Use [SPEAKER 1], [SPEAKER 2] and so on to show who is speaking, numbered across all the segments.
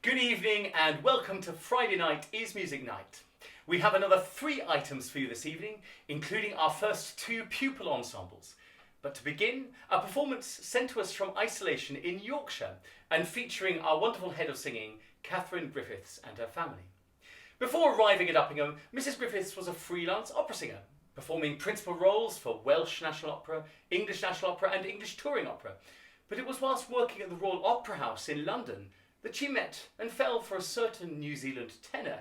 [SPEAKER 1] Good evening and welcome to Friday Night is Music Night. We have another 3 items for you this evening, including our first 2 pupil ensembles. But to begin, a performance sent to us from isolation in Yorkshire and featuring our wonderful head of singing, Catherine Griffiths and her family. Before arriving at Uppingham, Mrs. Griffiths was a freelance opera singer, performing principal roles for Welsh National Opera, English National Opera and English Touring Opera. But it was whilst working at the Royal Opera House in London that she met and fell for a certain New Zealand tenor,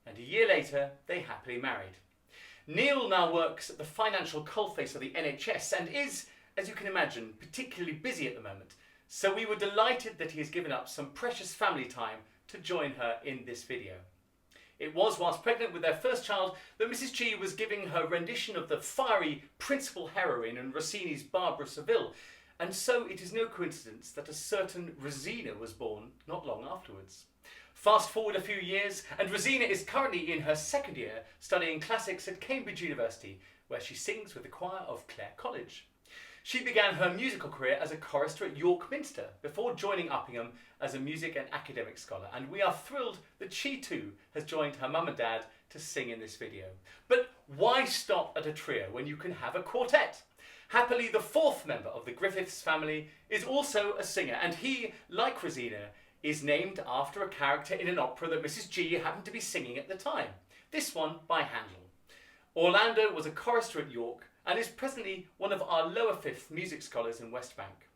[SPEAKER 1] and a year later they happily married. Neil now works at the financial coalface of the NHS and is, as you can imagine, particularly busy at the moment, so we were delighted that he has given up some precious family time to join her in this video. It was whilst pregnant with their first child that Mrs. G was giving her rendition of the fiery principal heroine in Rossini's Barbara Seville, and so it is no coincidence that a certain Rosina was born not long afterwards. Fast forward a few years, and Rosina is currently in her 2nd year studying classics at Cambridge University, where she sings with the choir of Clare College. She began her musical career as a chorister at York Minster before joining Uppingham as a music and academic scholar, and we are thrilled that she too has joined her mum and dad to sing in this video. But why stop at a trio when you can have a quartet? Happily, the 4th member of the Griffiths family is also a singer, and he, like Rosina, is named after a character in an opera that Mrs. G happened to be singing at the time, this one by Handel. Orlando was a chorister at York and is presently one of our lower 5th music scholars in West Bank.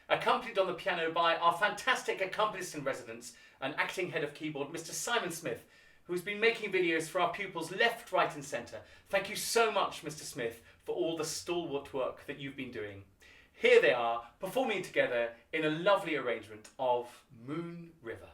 [SPEAKER 1] Accompanied on the piano by our fantastic accompanist in residence and acting head of keyboard, Mr. Simon Smith, who has been making videos for our pupils left, right and centre. Thank you so much, Mr. Smith, for all the stalwart work that you've been doing. Here they are, performing together in a lovely arrangement of Moon River.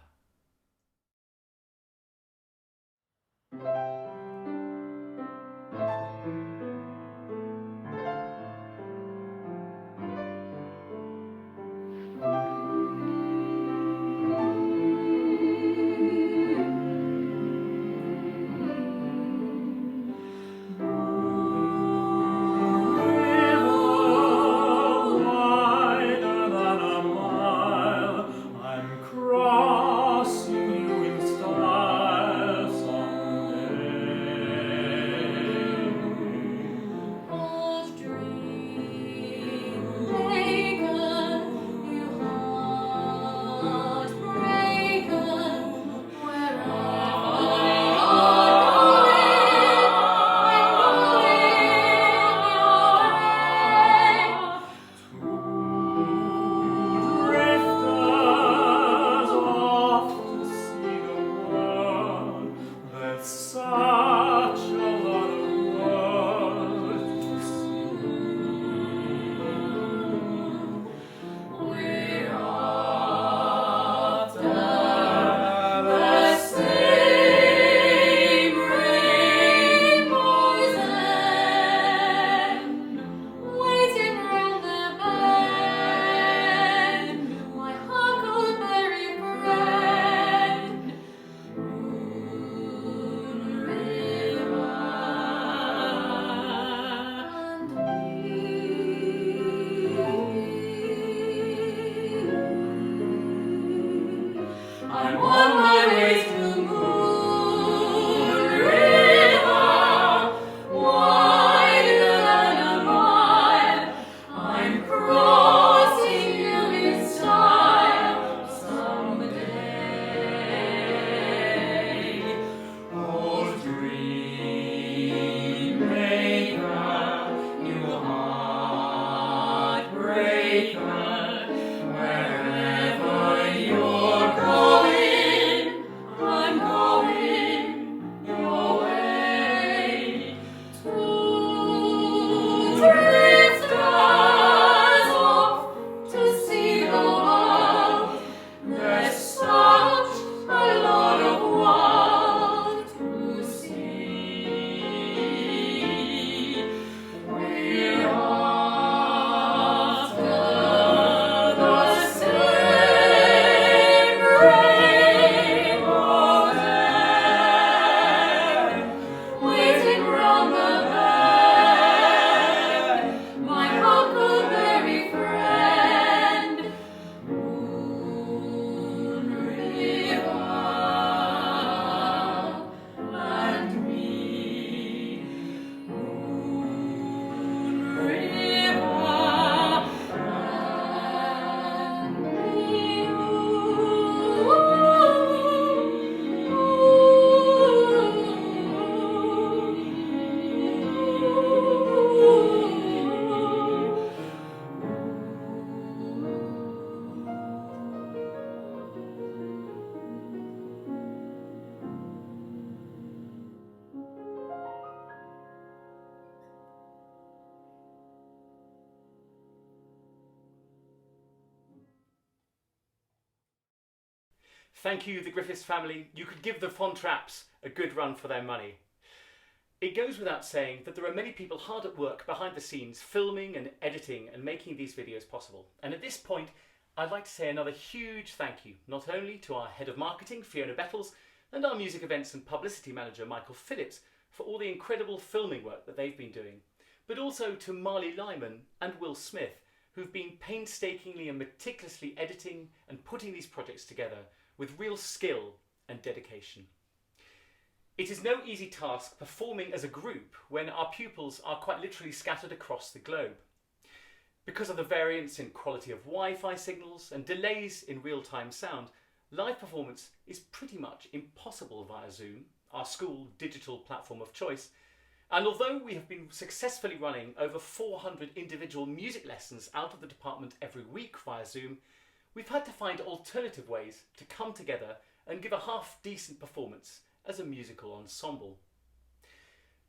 [SPEAKER 2] Wherever you're going,
[SPEAKER 1] Thank you, the Griffiths family. You could give the Von Trapps a good run for their money. It goes without saying that there are many people hard at work behind the scenes, filming and editing and making these videos possible. And at this point, I'd like to say another huge thank you, not only to our Head of Marketing, Fiona Bettles, and our Music Events and Publicity Manager, Michael Phillips, for all the incredible filming work that they've been doing, but also to Marley Lyman and Will Smith, who've been painstakingly and meticulously editing and putting these projects together with real skill and dedication. It is no easy task performing as a group when our pupils are quite literally scattered across the globe. Because of the variance in quality of Wi-Fi signals and delays in real-time sound, live performance is pretty much impossible via Zoom, our school digital platform of choice. And although we have been successfully running over 400 individual music lessons out of the department every week via Zoom, we've had to find alternative ways to come together and give a half-decent performance as a musical ensemble.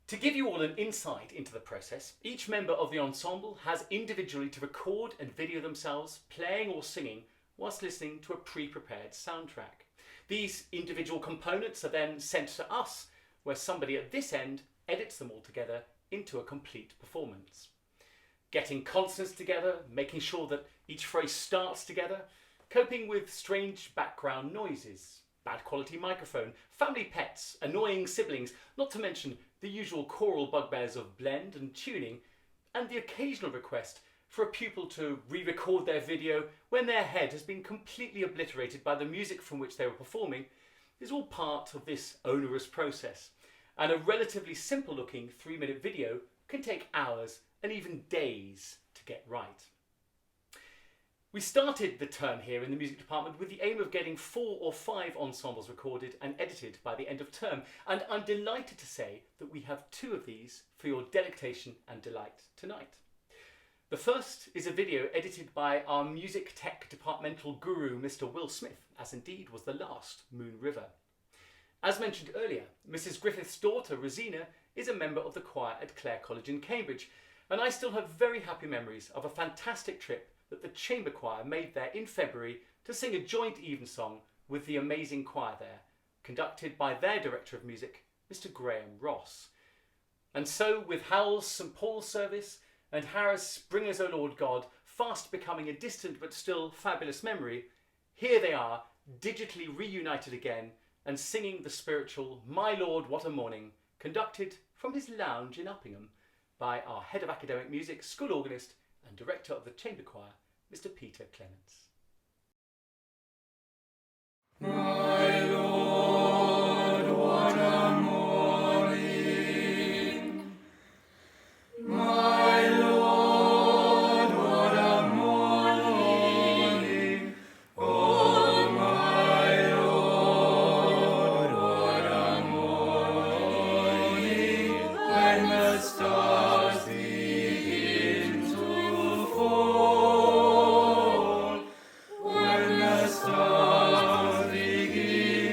[SPEAKER 1] To give you all an insight into the process, each member of the ensemble has individually to record and video themselves playing or singing whilst listening to a pre-prepared soundtrack. These individual components are then sent to us, where somebody at this end edits them all together into a complete performance. Getting consonants together, making sure that each phrase starts together, coping with strange background noises, bad quality microphone, family pets, annoying siblings, not to mention the usual choral bugbears of blend and tuning, and the occasional request for a pupil to re-record their video when their head has been completely obliterated by the music from which they were performing, is all part of this onerous process. And a relatively simple looking 3-minute video can take hours and even days to get right. We started the term here in the music department with the aim of getting 4 or 5 ensembles recorded and edited by the end of term, and I'm delighted to say that we have 2 of these for your delectation and delight tonight. The first is a video edited by our music tech departmental guru, Mr. Will Smith, as indeed was the last Moon River. As mentioned earlier, Mrs. Griffiths' daughter, Rosina, is a member of the choir at Clare College in Cambridge, and I still have very happy memories of a fantastic trip that the chamber choir made there in February to sing a joint evensong with the amazing choir there, conducted by their director of music, Mr. Graham Ross. And so, with Howell's St. Paul's service and Harris' Springer's O Lord God fast becoming a distant but still fabulous memory, here they are, digitally reunited again and singing the spiritual My Lord What a Morning, conducted from his lounge in Uppingham by our Head of Academic Music, School Organist and Director of the Chamber Choir, Mr. Peter Clements.
[SPEAKER 2] My Lord, what a morning! My Lord, what a morning! Oh, my Lord, what a morning! When the stars begin to fall, when the stars begin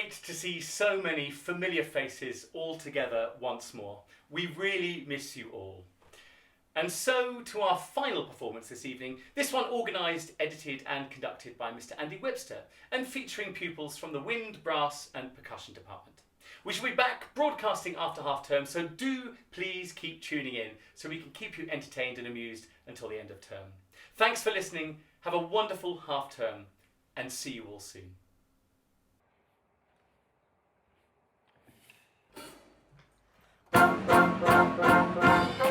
[SPEAKER 1] great to see so many familiar faces all together once more. We really miss you all. And so to our final performance this evening, this one organised, edited and conducted by Mr. Andy Webster and featuring pupils from the wind, brass and percussion department. We shall be back broadcasting after half term, so do please keep tuning in so we can keep you entertained and amused until the end of term. Thanks for listening, have a wonderful half term and see you all soon.
[SPEAKER 2] Thank you.